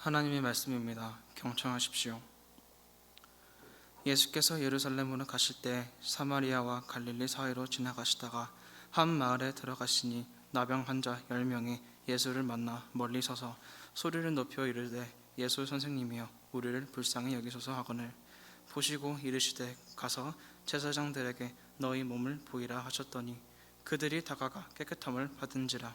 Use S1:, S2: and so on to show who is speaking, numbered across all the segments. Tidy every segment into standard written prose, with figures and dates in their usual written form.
S1: 하나님의 말씀입니다. 경청하십시오. 예수께서 예루살렘으로 가실 때 사마리아와 갈릴리 사이로 지나가시다가 한 마을에 들어가시니 나병 환자 10명이 예수를 만나 멀리 서서 소리를 높여 이르되 예수 선생님이여 우리를 불쌍히 여기소서 하거늘 보시고 이르시되 가서 제사장들에게 너희 몸을 보이라 하셨더니 그들이 다가가 깨끗함을 받은지라.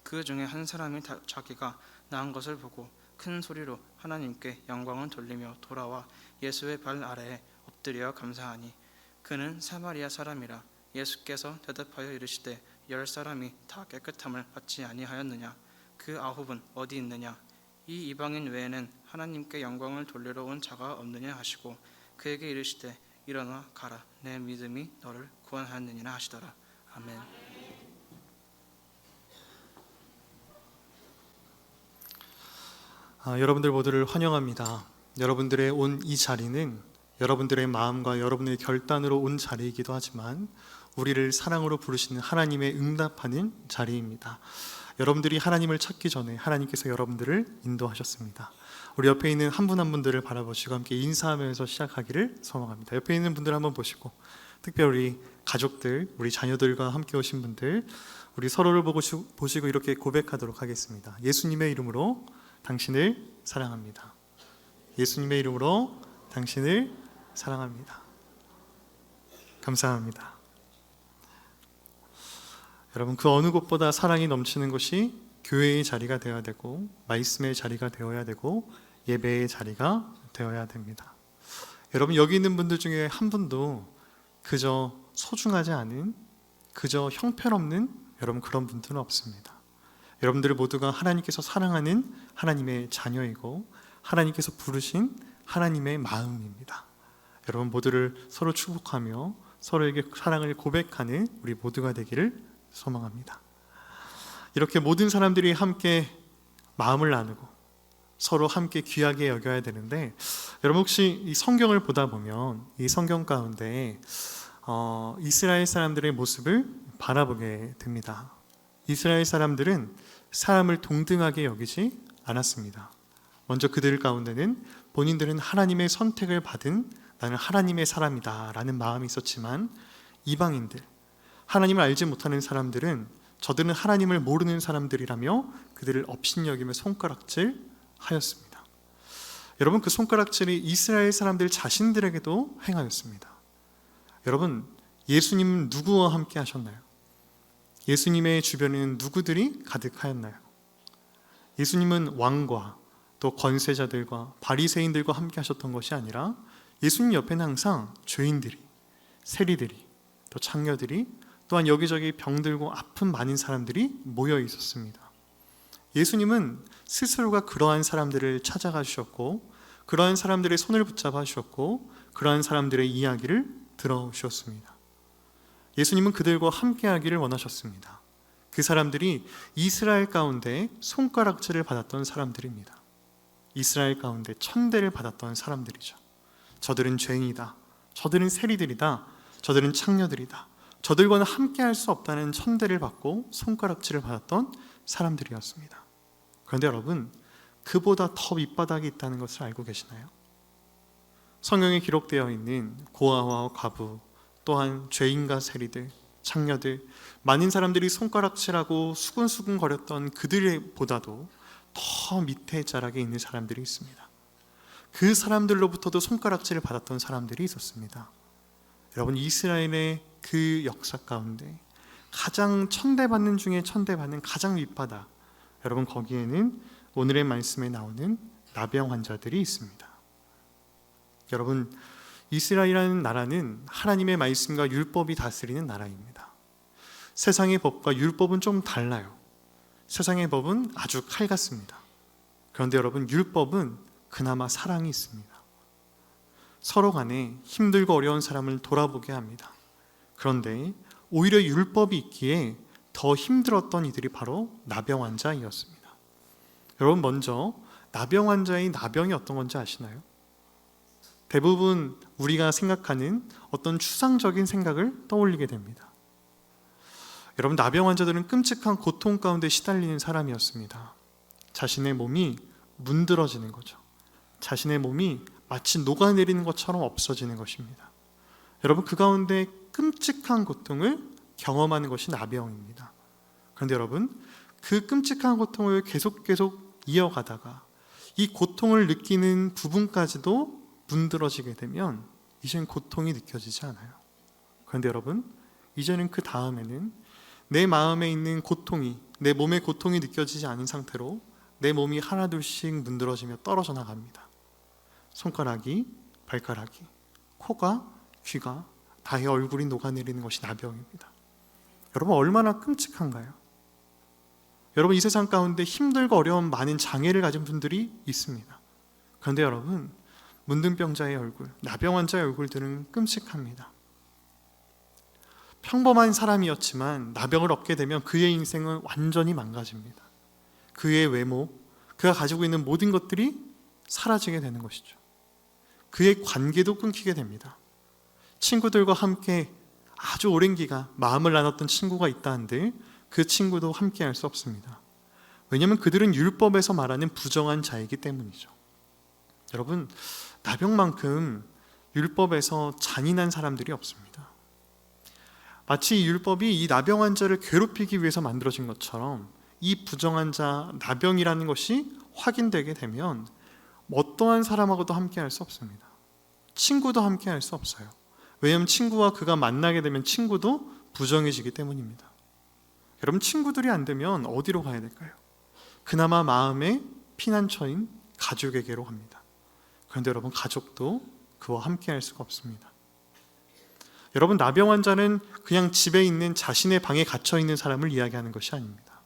S1: 그 중에 한 사람이 자기가 나은 것을 보고 큰 소리로 하나님께 영광을 돌리며 돌아와 예수의 발 아래에 엎드려 감사하니 그는 사마리아 사람이라. 예수께서 대답하여 이르시되 10사람이 다 깨끗함을 받지 아니하였느냐? 그 9은 어디 있느냐? 이 이방인 외에는 하나님께 영광을 돌리러 온 자가 없느냐 하시고 그에게 이르시되 일어나 가라 내 믿음이 너를 구원하였느니라 하시더라. 아멘.
S2: 여러분들 모두를 환영합니다. 여러분들의 온 이 자리는 여러분들의 마음과 여러분의 결단으로 온 자리이기도 하지만 우리를 사랑으로 부르시는 하나님의 응답하는 자리입니다. 여러분들이 하나님을 찾기 전에 하나님께서 여러분들을 인도하셨습니다. 우리 옆에 있는 한 분 한 분들을 바라보시고 함께 인사하면서 시작하기를 소망합니다. 옆에 있는 분들 한번 보시고, 특별히 우리 가족들, 우리 자녀들과 함께 오신 분들, 우리 서로를 보시고 이렇게 고백하도록 하겠습니다. 예수님의 이름으로 당신을 사랑합니다. 예수님의 이름으로 당신을 사랑합니다. 감사합니다. 여러분, 그 어느 곳보다 사랑이 넘치는 곳이 교회의 자리가 되어야 되고 말씀의 자리가 되어야 되고 예배의 자리가 되어야 됩니다. 여러분, 여기 있는 분들 중에 한 분도 그저 소중하지 않은, 그저 형편없는 여러분 그런 분들은 없습니다. 여러분들 모두가 하나님께서 사랑하는 하나님의 자녀이고 하나님께서 부르신 하나님의 마음입니다. 여러분 모두를 서로 축복하며 서로에게 사랑을 고백하는 우리 모두가 되기를 소망합니다. 이렇게 모든 사람들이 함께 마음을 나누고 서로 함께 귀하게 여겨야 되는데, 여러분 혹시 이 성경을 보다 보면 이 성경 가운데 이스라엘 사람들의 모습을 바라보게 됩니다. 이스라엘 사람들은 사람을 동등하게 여기지 않았습니다. 먼저 그들 가운데는 본인들은 하나님의 선택을 받은 나는 하나님의 사람이다 라는 마음이 있었지만, 이방인들, 하나님을 알지 못하는 사람들은 저들은 하나님을 모르는 사람들이라며 그들을 업신여기며 손가락질 하였습니다. 여러분, 그 손가락질이 이스라엘 사람들 자신들에게도 행하였습니다. 여러분, 예수님은 누구와 함께 하셨나요? 예수님의 주변에는 누구들이 가득하였나요? 예수님은 왕과 또 권세자들과 바리새인들과 함께 하셨던 것이 아니라 예수님 옆에는 항상 죄인들이, 세리들이, 또 창녀들이, 또한 여기저기 병들고 아픈 많은 사람들이 모여 있었습니다. 예수님은 스스로가 그러한 사람들을 찾아가 주셨고 그러한 사람들의 손을 붙잡아 주셨고 그러한 사람들의 이야기를 들어주셨습니다. 예수님은 그들과 함께 하기를 원하셨습니다. 그 사람들이 이스라엘 가운데 손가락질을 받았던 사람들입니다. 이스라엘 가운데 천대를 받았던 사람들이죠. 저들은 죄인이다, 저들은 세리들이다, 저들은 창녀들이다, 저들과는 함께 할 수 없다는 천대를 받고 손가락질을 받았던 사람들이었습니다. 그런데 여러분, 그보다 더 밑바닥이 있다는 것을 알고 계시나요? 성경에 기록되어 있는 고아와 과부, 또한 죄인과 세리들, 창녀들, 많은 사람들이 손가락질하고 수근수근 거렸던 그들보다도 더 밑에 자락에 있는 사람들이 있습니다. 그 사람들로부터도 손가락질을 받았던 사람들이 있었습니다. 여러분, 이스라엘의 그 역사 가운데 가장 천대받는 중에 천대받는 가장 밑바닥, 여러분 거기에는 오늘의 말씀에 나오는 나병 환자들이 있습니다. 여러분, 이스라엘이라는 나라는 하나님의 말씀과 율법이 다스리는 나라입니다. 세상의 법과 율법은 좀 달라요. 세상의 법은 아주 칼 같습니다. 그런데 여러분, 율법은 그나마 사랑이 있습니다. 서로 간에 힘들고 어려운 사람을 돌아보게 합니다. 그런데 오히려 율법이 있기에 더 힘들었던 이들이 바로 나병 환자이었습니다. 여러분, 먼저 나병 환자의 나병이 어떤 건지 아시나요? 대부분 우리가 생각하는 어떤 추상적인 생각을 떠올리게 됩니다. 여러분, 나병 환자들은 끔찍한 고통 가운데 시달리는 사람이었습니다. 자신의 몸이 문드러지는 거죠. 자신의 몸이 마치 녹아내리는 것처럼 없어지는 것입니다. 여러분, 그 가운데 끔찍한 고통을 경험하는 것이 나병입니다. 그런데 여러분, 그 끔찍한 고통을 계속 이어가다가 이 고통을 느끼는 부분까지도 문드러지게 되면 이젠 고통이 느껴지지 않아요. 그런데 여러분, 이제는 그 다음에는 내 마음에 있는 고통이, 내 몸의 고통이 느껴지지 않은 상태로 내 몸이 하나둘씩 문드러지며 떨어져 나갑니다. 손가락이, 발가락이, 코가, 귀가, 다의 얼굴이 녹아내리는 것이 나병입니다. 여러분, 얼마나 끔찍한가요? 여러분, 이 세상 가운데 힘들고 어려운 많은 장애를 가진 분들이 있습니다. 그런데 여러분, 문둥병자의 얼굴, 나병 환자의 얼굴들은 끔찍합니다. 평범한 사람이었지만 나병을 얻게 되면 그의 인생은 완전히 망가집니다. 그의 외모, 그가 가지고 있는 모든 것들이 사라지게 되는 것이죠. 그의 관계도 끊기게 됩니다. 친구들과 함께 아주 오랜 기간 마음을 나눴던 친구가 있다 한들 그 친구도 함께 할 수 없습니다. 왜냐하면 그들은 율법에서 말하는 부정한 자이기 때문이죠. 여러분, 나병만큼 율법에서 잔인한 사람들이 없습니다. 마치 이 율법이 이 나병 환자를 괴롭히기 위해서 만들어진 것처럼 이 부정한 자, 나병이라는 것이 확인되게 되면 어떠한 사람하고도 함께 할 수 없습니다. 친구도 함께 할 수 없어요. 왜냐하면 친구와 그가 만나게 되면 친구도 부정해지기 때문입니다. 여러분, 친구들이 안 되면 어디로 가야 될까요? 그나마 마음의 피난처인 가족에게로 갑니다. 그런데 여러분, 가족도 그와 함께 할 수가 없습니다. 여러분, 나병 환자는 그냥 집에 있는 자신의 방에 갇혀 있는 사람을 이야기하는 것이 아닙니다.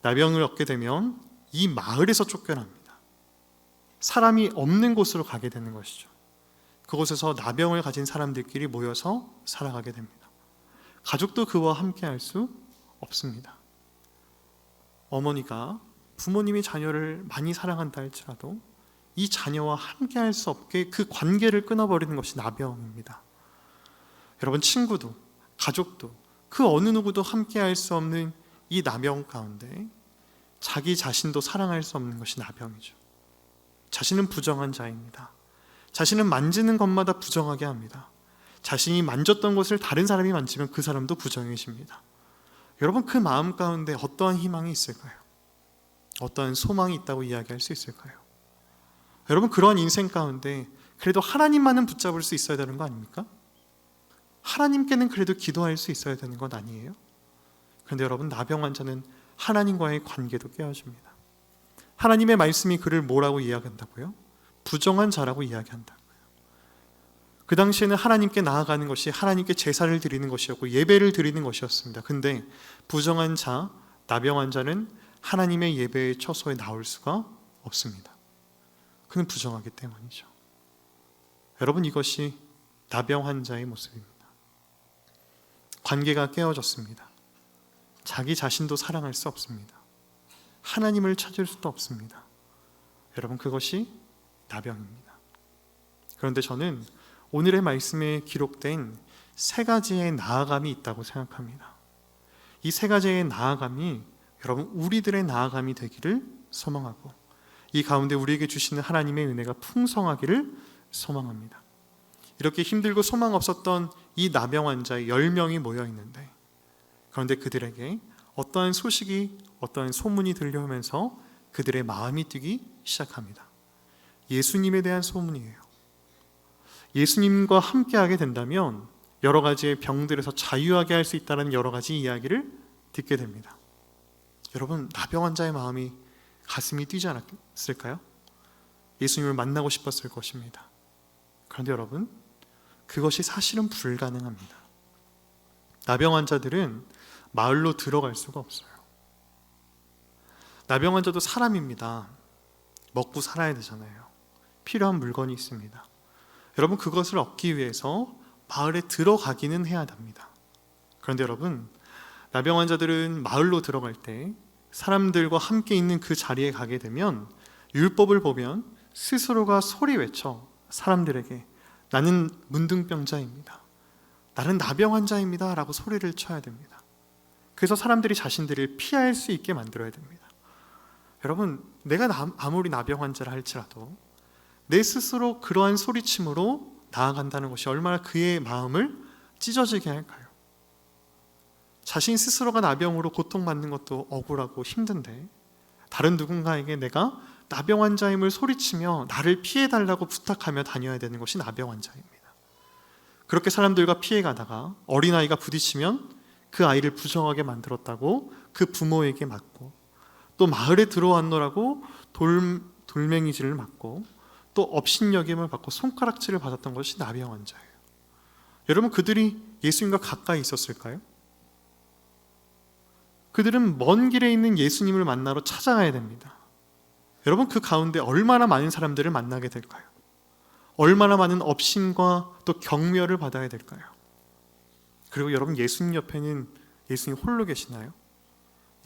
S2: 나병을 얻게 되면 이 마을에서 쫓겨납니다. 사람이 없는 곳으로 가게 되는 것이죠. 그곳에서 나병을 가진 사람들끼리 모여서 살아가게 됩니다. 가족도 그와 함께 할 수 없습니다. 어머니가 부모님이 자녀를 많이 사랑한다 할지라도 이 자녀와 함께 할 수 없게 그 관계를 끊어버리는 것이 나병입니다. 여러분, 친구도 가족도 그 어느 누구도 함께 할 수 없는 이 나병 가운데 자기 자신도 사랑할 수 없는 것이 나병이죠. 자신은 부정한 자입니다. 자신은 만지는 것마다 부정하게 합니다. 자신이 만졌던 것을 다른 사람이 만지면 그 사람도 부정해집니다. 여러분, 그 마음 가운데 어떠한 희망이 있을까요? 어떠한 소망이 있다고 이야기할 수 있을까요? 여러분, 그러한 인생 가운데 그래도 하나님만은 붙잡을 수 있어야 되는 거 아닙니까? 하나님께는 그래도 기도할 수 있어야 되는 것 아니에요? 그런데 여러분, 나병 환자는 하나님과의 관계도 깨어집니다. 하나님의 말씀이 그를 뭐라고 이야기한다고요? 부정한 자라고 이야기한다고요. 그 당시에는 하나님께 나아가는 것이 하나님께 제사를 드리는 것이었고 예배를 드리는 것이었습니다. 근데 부정한 자, 나병 환자는 하나님의 예배의 처소에 나올 수가 없습니다. 그는 부정하기 때문이죠. 여러분, 이것이 나병 환자의 모습입니다. 관계가 깨어졌습니다. 자기 자신도 사랑할 수 없습니다. 하나님을 찾을 수도 없습니다. 여러분, 그것이 나병입니다. 그런데 저는 오늘의 말씀에 기록된 세 가지의 나아감이 있다고 생각합니다. 이 세 가지의 나아감이 여러분, 우리들의 나아감이 되기를 소망하고 이 가운데 우리에게 주시는 하나님의 은혜가 풍성하기를 소망합니다. 이렇게 힘들고 소망 없었던 이 나병 환자 10명이 모여 있는데, 그런데 그들에게 어떠한 소식이, 어떠한 소문이 들려오면서 그들의 마음이 뛰기 시작합니다. 예수님에 대한 소문이에요. 예수님과 함께하게 된다면 여러 가지의 병들에서 자유하게 할 수 있다는 여러 가지 이야기를 듣게 됩니다. 여러분, 나병 환자의 마음이, 가슴이 뛰지 않았을까요? 예수님을 만나고 싶었을 것입니다. 그런데 여러분, 그것이 사실은 불가능합니다. 나병 환자들은 마을로 들어갈 수가 없어요. 나병 환자도 사람입니다. 먹고 살아야 되잖아요. 필요한 물건이 있습니다. 여러분, 그것을 얻기 위해서 마을에 들어가기는 해야 합니다. 그런데 여러분, 나병 환자들은 마을로 들어갈 때 사람들과 함께 있는 그 자리에 가게 되면 율법을 보면 스스로가 소리 외쳐 사람들에게 나는 문둥병자입니다, 나는 나병 환자입니다 라고 소리를 쳐야 됩니다. 그래서 사람들이 자신들을 피할 수 있게 만들어야 됩니다. 여러분, 내가 아무리 나병 환자를 할지라도 내 스스로 그러한 소리침으로 나아간다는 것이 얼마나 그의 마음을 찢어지게 할까요? 자신 스스로가 나병으로 고통받는 것도 억울하고 힘든데 다른 누군가에게 내가 나병 환자임을 소리치며 나를 피해달라고 부탁하며 다녀야 되는 것이 나병 환자입니다. 그렇게 사람들과 피해가다가 어린아이가 부딪히면 그 아이를 부정하게 만들었다고 그 부모에게 맞고, 또 마을에 들어왔노라고 돌멩이질을 맞고, 또 업신여김을 받고 손가락질을 받았던 것이 나병 환자예요. 여러분, 그들이 예수님과 가까이 있었을까요? 그들은 먼 길에 있는 예수님을 만나러 찾아가야 됩니다. 여러분, 그 가운데 얼마나 많은 사람들을 만나게 될까요? 얼마나 많은 업신과 또 경멸을 받아야 될까요? 그리고 여러분, 예수님 옆에는 예수님 홀로 계시나요?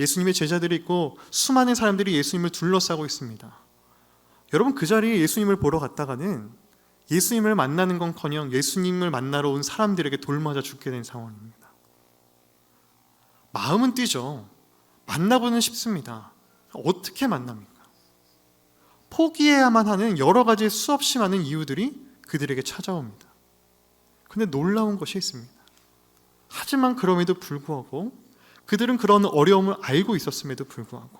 S2: 예수님의 제자들이 있고 수많은 사람들이 예수님을 둘러싸고 있습니다. 여러분, 그 자리에 예수님을 보러 갔다가는 예수님을 만나는 건커녕 예수님을 만나러 온 사람들에게 돌맞아 죽게 된 상황입니다. 마음은 뛰죠. 만나고는 싶습니다. 어떻게 만납니까? 포기해야만 하는 여러 가지 수없이 많은 이유들이 그들에게 찾아옵니다. 근데 놀라운 것이 있습니다. 하지만 그럼에도 불구하고 그들은 그런 어려움을 알고 있었음에도 불구하고,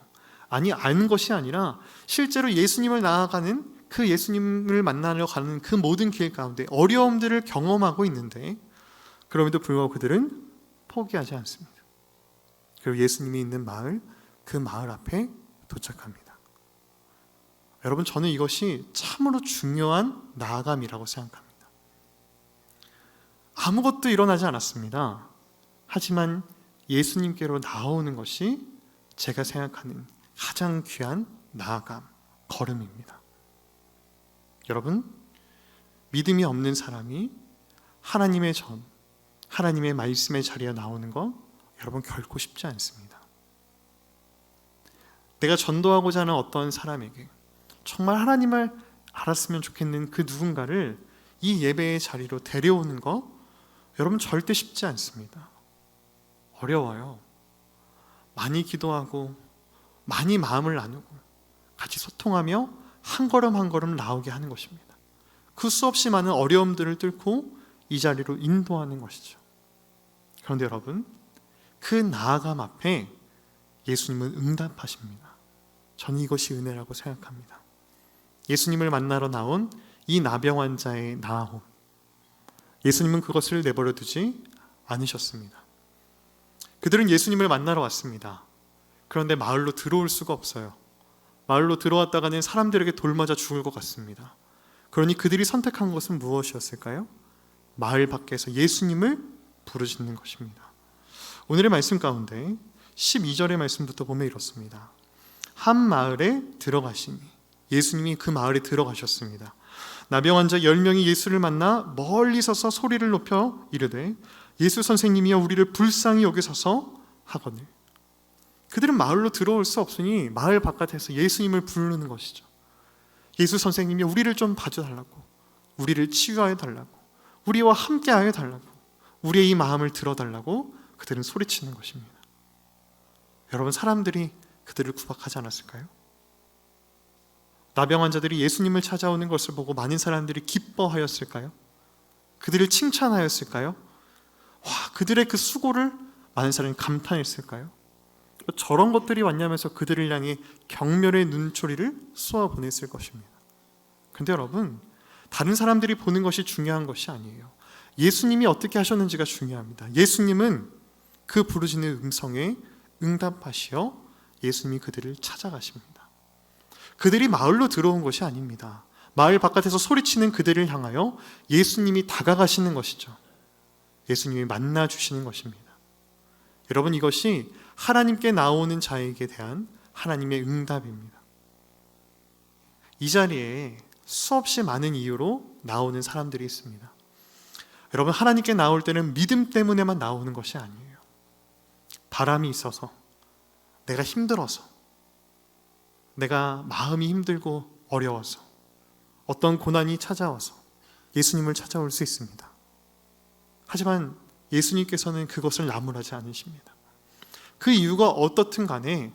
S2: 아니, 아는 것이 아니라 실제로 예수님을 나아가는 그 예수님을 만나러 가는 그 모든 길 가운데 어려움들을 경험하고 있는데 그럼에도 불구하고 그들은 포기하지 않습니다. 그리고 예수님이 있는 마을, 그 마을 앞에 도착합니다. 여러분, 저는 이것이 참으로 중요한 나아감이라고 생각합니다. 아무것도 일어나지 않았습니다. 하지만 예수님께로 나오는 것이 제가 생각하는 가장 귀한 나아감, 걸음입니다. 여러분, 믿음이 없는 사람이 하나님의 전, 하나님의 말씀의 자리에 나오는 것, 여러분, 결코 쉽지 않습니다. 내가 전도하고자 하는 어떤 사람에게 정말 하나님을 알았으면 좋겠는 그 누군가를 이 예배의 자리로 데려오는 것, 여러분, 절대 쉽지 않습니다. 어려워요. 많이 기도하고 많이 마음을 나누고 같이 소통하며 한 걸음 한 걸음 나오게 하는 것입니다. 그 수없이 많은 어려움들을 뚫고 이 자리로 인도하는 것이죠. 그런데 여러분, 그 나아감 앞에 예수님은 응답하십니다. 저는 이것이 은혜라고 생각합니다. 예수님을 만나러 나온 이 나병 환자의 나아옴, 예수님은 그것을 내버려 두지 않으셨습니다. 그들은 예수님을 만나러 왔습니다. 그런데 마을로 들어올 수가 없어요. 마을로 들어왔다가는 사람들에게 돌맞아 죽을 것 같습니다. 그러니 그들이 선택한 것은 무엇이었을까요? 마을 밖에서 예수님을 부르짖는 것입니다. 오늘의 말씀 가운데 12절의 말씀부터 보면 이렇습니다. 한 마을에 들어가시니, 예수님이 그 마을에 들어가셨습니다. 나병 환자 10명이 예수를 만나 멀리 서서 소리를 높여 이르되, 예수 선생님이여 우리를 불쌍히 여기소서 하거늘. 그들은 마을로 들어올 수 없으니 마을 바깥에서 예수님을 부르는 것이죠. 예수 선생님이 우리를 좀 봐줘달라고, 우리를 치유하여 달라고, 우리와 함께하여 달라고, 우리의 이 마음을 들어달라고 그들은 소리치는 것입니다. 여러분, 사람들이 그들을 구박하지 않았을까요? 나병 환자들이 예수님을 찾아오는 것을 보고 많은 사람들이 기뻐하였을까요? 그들을 칭찬하였을까요? 와, 그들의 그 수고를 많은 사람이 감탄했을까요? 저런 것들이 왔냐면서 그들을 향해 경멸의 눈초리를 쏘아 보냈을 것입니다. 근데 여러분, 다른 사람들이 보는 것이 중요한 것이 아니에요. 예수님이 어떻게 하셨는지가 중요합니다. 예수님은 그 부르짖는 음성에 응답하시어 예수님이 그들을 찾아가십니다. 그들이 마을로 들어온 것이 아닙니다. 마을 바깥에서 소리치는 그들을 향하여 예수님이 다가가시는 것이죠. 예수님이 만나주시는 것입니다. 여러분, 이것이 하나님께 나오는 자에게 대한 하나님의 응답입니다. 이 자리에 수없이 많은 이유로 나오는 사람들이 있습니다. 여러분, 하나님께 나올 때는 믿음 때문에만 나오는 것이 아니에요. 바람이 있어서, 내가 힘들어서, 내가 마음이 힘들고 어려워서, 어떤 고난이 찾아와서 예수님을 찾아올 수 있습니다. 하지만 예수님께서는 그것을 나무라지 않으십니다. 그 이유가 어떻든 간에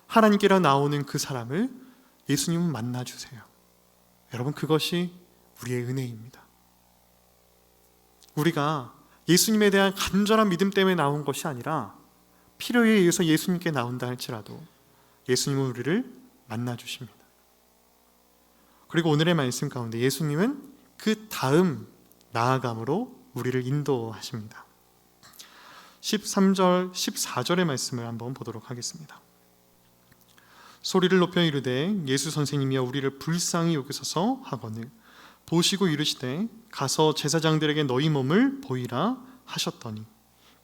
S2: 하나님께로 나오는 그 사람을 예수님은 만나주세요. 여러분, 그것이 우리의 은혜입니다. 우리가 예수님에 대한 간절한 믿음 때문에 나온 것이 아니라 필요에 의해서 예수님께 나온다 할지라도 예수님은 우리를 만나주십니다. 그리고 오늘의 말씀 가운데 예수님은 그 다음 나아감으로 우리를 인도하십니다. 13절, 14절의 말씀을 한번 보도록 하겠습니다. 소리를 높여 이르되 예수 선생님이여 우리를 불쌍히 여기소서 하거늘 보시고 이르시되 가서 제사장들에게 너희 몸을 보이라 하셨더니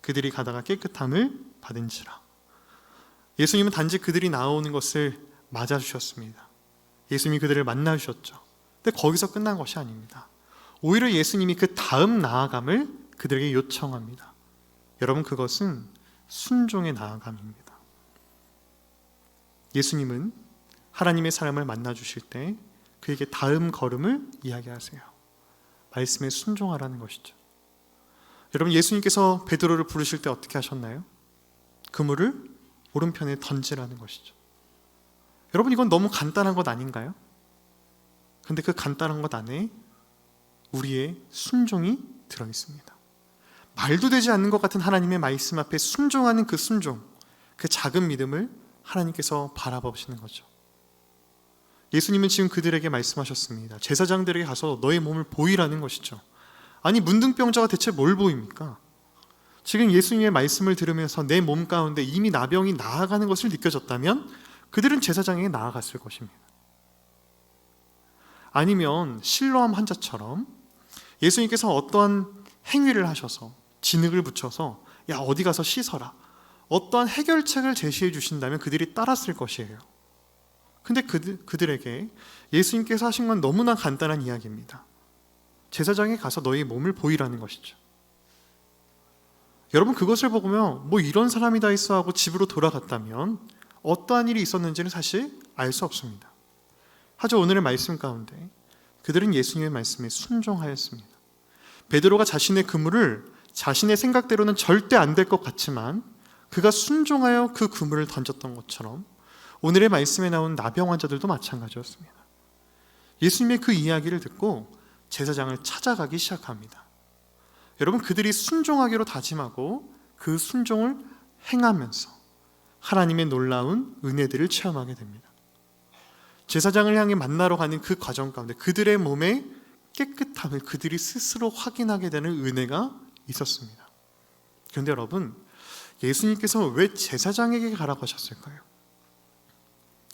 S2: 그들이 가다가 깨끗함을 받은지라. 예수님은 단지 그들이 나오는 것을 맞아주셨습니다. 예수님이 그들을 만나주셨죠. 근데 거기서 끝난 것이 아닙니다. 오히려 예수님이 그 다음 나아감을 그들에게 요청합니다. 여러분, 그것은 순종의 나아감입니다. 예수님은 하나님의 사람을 만나주실 때 그에게 다음 걸음을 이야기하세요. 말씀에 순종하라는 것이죠. 여러분, 예수님께서 베드로를 부르실 때 어떻게 하셨나요? 그물을 오른편에 던지라는 것이죠. 여러분, 이건 너무 간단한 것 아닌가요? 근데 그 간단한 것 안에 우리의 순종이 들어있습니다. 말도 되지 않는 것 같은 하나님의 말씀 앞에 순종하는 그 순종, 그 작은 믿음을 하나님께서 바라보시는 거죠. 예수님은 지금 그들에게 말씀하셨습니다. 제사장들에게 가서 너의 몸을 보이라는 것이죠. 아니, 문둥병자가 대체 뭘 보입니까? 지금 예수님의 말씀을 들으면서 내 몸 가운데 이미 나병이 나아가는 것을 느껴졌다면 그들은 제사장에게 나아갔을 것입니다. 아니면 실로암 환자처럼 예수님께서 어떠한 행위를 하셔서 진흙을 붙여서 야, 어디 가서 씻어라, 어떠한 해결책을 제시해 주신다면 그들이 따랐을 것이에요. 근데 그들에게 예수님께서 하신 건 너무나 간단한 이야기입니다. 제사장에 가서 너희 몸을 보이라는 것이죠. 여러분, 그것을 보면 뭐 이런 사람이 다 있어 하고 집으로 돌아갔다면 어떠한 일이 있었는지는 사실 알 수 없습니다. 하지만 오늘의 말씀 가운데 그들은 예수님의 말씀에 순종하였습니다. 베드로가 자신의 그물을 자신의 생각대로는 절대 안 될 것 같지만 그가 순종하여 그 그물을 던졌던 것처럼 오늘의 말씀에 나온 나병 환자들도 마찬가지였습니다. 예수님의 그 이야기를 듣고 제사장을 찾아가기 시작합니다. 여러분, 그들이 순종하기로 다짐하고 그 순종을 행하면서 하나님의 놀라운 은혜들을 체험하게 됩니다. 제사장을 향해 만나러 가는 그 과정 가운데 그들의 몸의 깨끗함을 그들이 스스로 확인하게 되는 은혜가 있었습니다. 그런데 여러분, 예수님께서 왜 제사장에게 가라고 하셨을까요?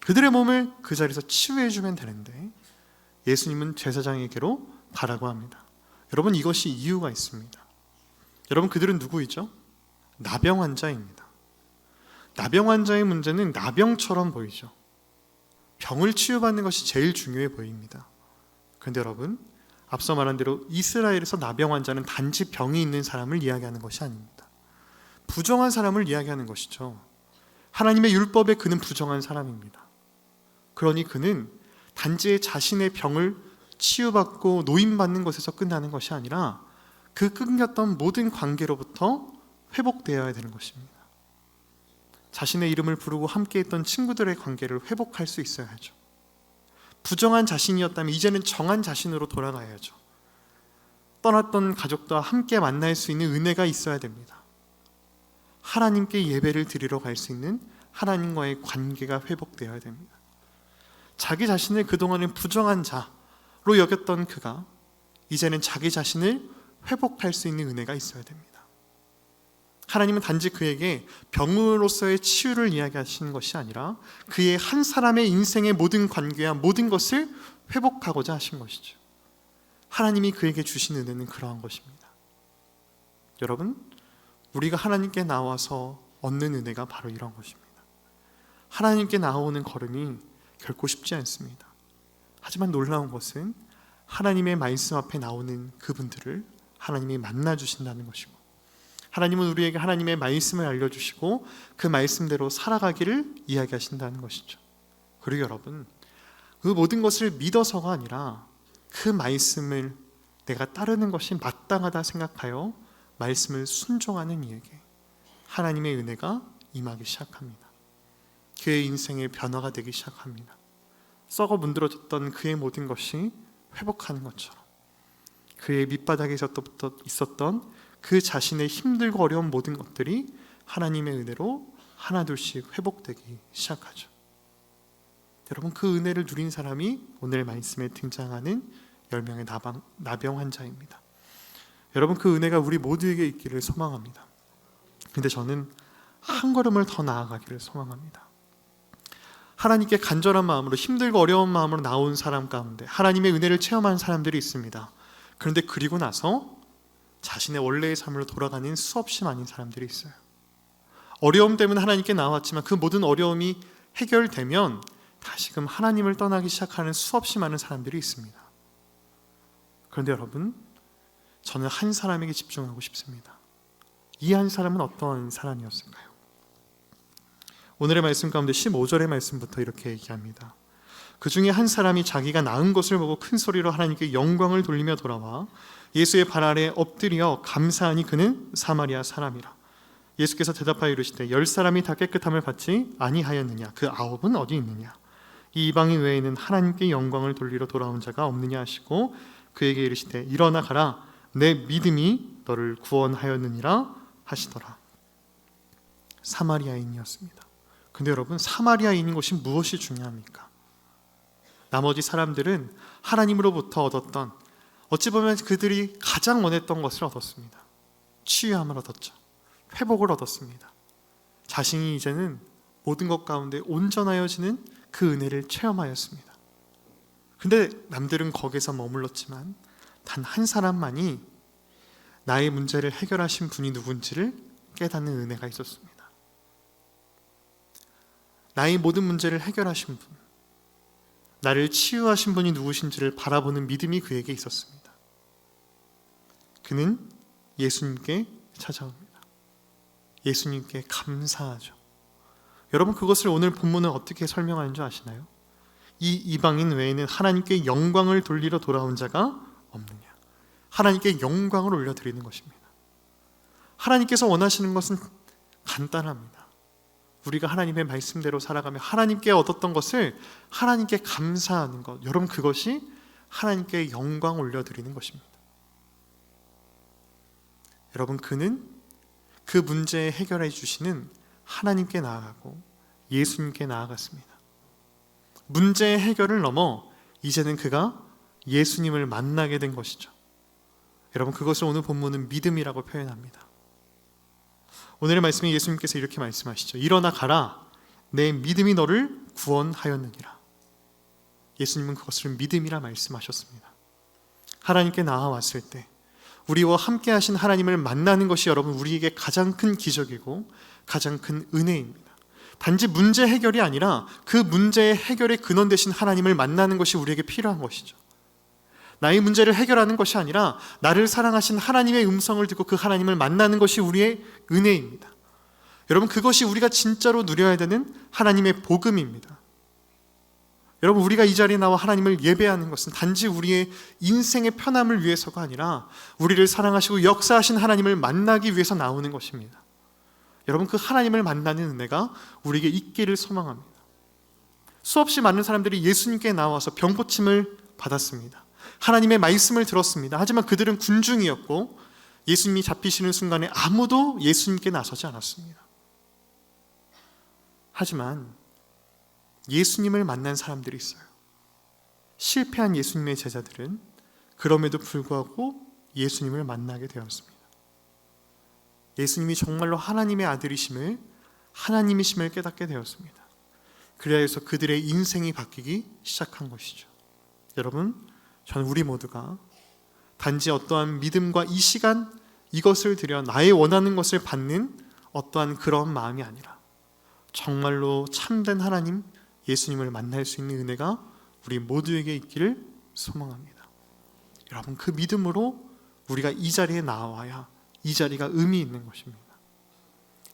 S2: 그들의 몸을 그 자리에서 치유해 주면 되는데 예수님은 제사장에게로 가라고 합니다. 여러분, 이것이 이유가 있습니다. 여러분, 그들은 누구이죠? 나병 환자입니다. 나병 환자의 문제는 나병처럼 보이죠. 병을 치유받는 것이 제일 중요해 보입니다. 그런데 여러분, 앞서 말한 대로 이스라엘에서 나병 환자는 단지 병이 있는 사람을 이야기하는 것이 아닙니다. 부정한 사람을 이야기하는 것이죠. 하나님의 율법에 그는 부정한 사람입니다. 그러니 그는 단지 자신의 병을 치유받고 노임받는 것에서 끝나는 것이 아니라 그 끊겼던 모든 관계로부터 회복되어야 되는 것입니다. 자신의 이름을 부르고 함께했던 친구들의 관계를 회복할 수 있어야죠. 부정한 자신이었다면 이제는 정한 자신으로 돌아가야죠. 떠났던 가족과 함께 만날 수 있는 은혜가 있어야 됩니다. 하나님께 예배를 드리러 갈 수 있는 하나님과의 관계가 회복되어야 됩니다. 자기 자신을 그동안은 부정한 자로 여겼던 그가 이제는 자기 자신을 회복할 수 있는 은혜가 있어야 됩니다. 하나님은 단지 그에게 병으로서의 치유를 이야기하시는 것이 아니라 그의 한 사람의 인생의 모든 관계와 모든 것을 회복하고자 하신 것이죠. 하나님이 그에게 주신 은혜는 그러한 것입니다. 여러분, 우리가 하나님께 나와서 얻는 은혜가 바로 이런 것입니다. 하나님께 나오는 걸음이 결코 쉽지 않습니다. 하지만 놀라운 것은 하나님의 말씀 앞에 나오는 그분들을 하나님이 만나주신다는 것이고, 하나님은 우리에게 하나님의 말씀을 알려주시고 그 말씀대로 살아가기를 이야기하신다는 것이죠. 그리고 여러분, 그 모든 것을 믿어서가 아니라 그 말씀을 내가 따르는 것이 마땅하다 생각하여 말씀을 순종하는 이에게 하나님의 은혜가 임하기 시작합니다. 그의 인생의 변화가 되기 시작합니다. 썩어 문드러졌던 그의 모든 것이 회복하는 것처럼 그의 밑바닥에 있었던 그 자신의 힘들고 어려운 모든 것들이 하나님의 은혜로 하나둘씩 회복되기 시작하죠. 여러분, 그 은혜를 누린 사람이 오늘 말씀에 등장하는 10명의 나병 환자입니다. 여러분, 그 은혜가 우리 모두에게 있기를 소망합니다. 근데 저는 한 걸음을 더 나아가기를 소망합니다. 하나님께 간절한 마음으로, 힘들고 어려운 마음으로 나온 사람 가운데 하나님의 은혜를 체험한 사람들이 있습니다. 그런데 그리고 나서 자신의 원래의 삶으로 돌아가는 수없이 많은 사람들이 있어요. 어려움 때문에 하나님께 나왔지만 그 모든 어려움이 해결되면 다시금 하나님을 떠나기 시작하는 수없이 많은 사람들이 있습니다. 그런데 여러분, 저는 한 사람에게 집중하고 싶습니다. 이 한 사람은 어떤 사람이었을까요? 오늘의 말씀 가운데 15절의 말씀부터 이렇게 얘기합니다. 그 중에 한 사람이 자기가 낳은 것을 보고 큰 소리로 하나님께 영광을 돌리며 돌아와 예수의 발 아래 엎드려 감사하니 그는 사마리아 사람이라. 예수께서 대답하여 이르시되 10사람이 다 깨끗함을 받지 아니하였느냐? 그 9은 어디 있느냐? 이 이방인 외에는 하나님께 영광을 돌리러 돌아온 자가 없느냐 하시고 그에게 이르시되 일어나 가라, 내 믿음이 너를 구원하였느니라 하시더라. 사마리아인이었습니다. 근데 여러분, 사마리아인인 것이 무엇이 중요합니까? 나머지 사람들은 하나님으로부터 얻었던, 어찌 보면 그들이 가장 원했던 것을 얻었습니다. 치유함을 얻었죠. 회복을 얻었습니다. 자신이 이제는 모든 것 가운데 온전하여지는 그 은혜를 체험하였습니다. 근데 남들은 거기서 머물렀지만 단 한 사람만이 나의 문제를 해결하신 분이 누군지를 깨닫는 은혜가 있었습니다. 나의 모든 문제를 해결하신 분, 나를 치유하신 분이 누구신지를 바라보는 믿음이 그에게 있었습니다. 그는 예수님께 찾아옵니다. 예수님께 감사하죠. 여러분, 그것을 오늘 본문은 어떻게 설명하는 줄 아시나요? 이 이방인 외에는 하나님께 영광을 돌리러 돌아온 자가 없느냐? 하나님께 영광을 올려드리는 것입니다. 하나님께서 원하시는 것은 간단합니다. 우리가 하나님의 말씀대로 살아가며 하나님께 얻었던 것을 하나님께 감사하는 것, 여러분, 그것이 하나님께 영광 올려드리는 것입니다. 여러분, 그는 그 문제 해결해 주시는 하나님께 나아가고 예수님께 나아갔습니다. 문제의 해결을 넘어 이제는 그가 예수님을 만나게 된 것이죠. 여러분, 그것을 오늘 본문은 믿음이라고 표현합니다. 오늘의 말씀에 예수님께서 이렇게 말씀하시죠. 일어나 가라, 내 믿음이 너를 구원하였느니라. 예수님은 그것을 믿음이라 말씀하셨습니다. 하나님께 나아왔을 때 우리와 함께 하신 하나님을 만나는 것이 여러분 우리에게 가장 큰 기적이고 가장 큰 은혜입니다. 단지 문제 해결이 아니라 그 문제의 해결의 근원 되신 하나님을 만나는 것이 우리에게 필요한 것이죠. 나의 문제를 해결하는 것이 아니라 나를 사랑하신 하나님의 음성을 듣고 그 하나님을 만나는 것이 우리의 은혜입니다. 여러분, 그것이 우리가 진짜로 누려야 되는 하나님의 복음입니다. 여러분, 우리가 이 자리에 나와 하나님을 예배하는 것은 단지 우리의 인생의 편함을 위해서가 아니라 우리를 사랑하시고 역사하신 하나님을 만나기 위해서 나오는 것입니다. 여러분, 그 하나님을 만나는 은혜가 우리에게 있기를 소망합니다. 수없이 많은 사람들이 예수님께 나와서 병고침을 받았습니다. 하나님의 말씀을 들었습니다. 하지만 그들은 군중이었고 예수님이 잡히시는 순간에 아무도 예수님께 나서지 않았습니다. 하지만 예수님을 만난 사람들이 있어요. 실패한 예수님의 제자들은 그럼에도 불구하고 예수님을 만나게 되었습니다. 예수님이 정말로 하나님의 아들이심을, 하나님이심을 깨닫게 되었습니다. 그래야 해서 그들의 인생이 바뀌기 시작한 것이죠. 여러분, 저는 우리 모두가 단지 어떠한 믿음과 이 시간 이것을 들여 나의 원하는 것을 받는 어떠한 그런 마음이 아니라 정말로 참된 하나님 예수님을 만날 수 있는 은혜가 우리 모두에게 있기를 소망합니다. 여러분, 그 믿음으로 우리가 이 자리에 나와야 이 자리가 의미 있는 것입니다.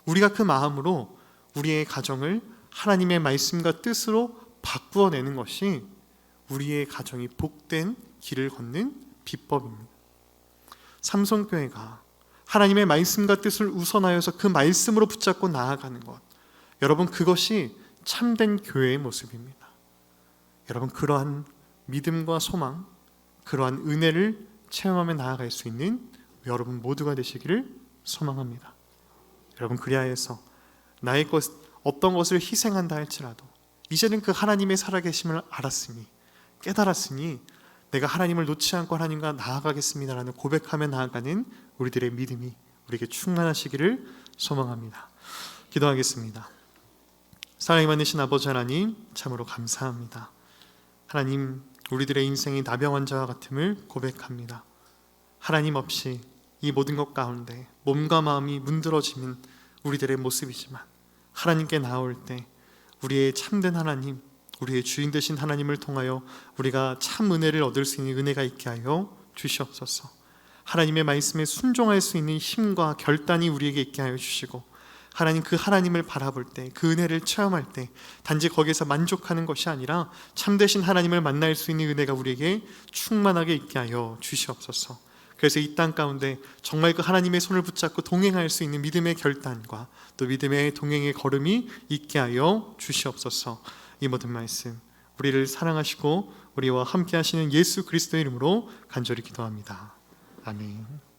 S2: 우리가 그 마음으로 우리의 가정을 하나님의 말씀과 뜻으로 바꾸어내는 것이 우리의 가정이 복된 길을 걷는 비법입니다. 삼성교회가 하나님의 말씀과 뜻을 우선하여서 그 말씀으로 붙잡고 나아가는 것, 여러분, 그것이 참된 교회의 모습입니다. 여러분, 그러한 믿음과 소망, 그러한 은혜를 체험하며 나아갈 수 있는 여러분 모두가 되시기를 소망합니다. 여러분, 그리하여서 나의 것 어떤 것을 희생한다 할지라도 이제는 그 하나님의 살아계심을 알았으니, 깨달았으니 내가 하나님을 놓지 않고 하나님과 나아가겠습니다라는 고백하며 나아가는 우리들의 믿음이 우리에게 충만하시기를 소망합니다. 기도하겠습니다. 사랑이 많으신 아버지 하나님, 참으로 감사합니다. 하나님, 우리들의 인생이 나병 환자와 같음을 고백합니다. 하나님 없이 이 모든 것 가운데 몸과 마음이 문드러지는 우리들의 모습이지만 하나님께 나올 때 우리의 참된 하나님, 우리의 주인 되신 하나님을 통하여 우리가 참 은혜를 얻을 수 있는 은혜가 있게 하여 주시옵소서. 하나님의 말씀에 순종할 수 있는 힘과 결단이 우리에게 있게 하여 주시고, 하나님, 그 하나님을 바라볼 때, 그 은혜를 체험할 때 단지 거기에서 만족하는 것이 아니라 참되신 하나님을 만날 수 있는 은혜가 우리에게 충만하게 있게 하여 주시옵소서. 그래서 이 땅 가운데 정말 그 하나님의 손을 붙잡고 동행할 수 있는 믿음의 결단과 또 믿음의 동행의 걸음이 있게 하여 주시옵소서. 이 모든 말씀 우리를 사랑하시고 우리와 함께 하시는 예수 그리스도의 이름으로 간절히 기도합니다. 아멘.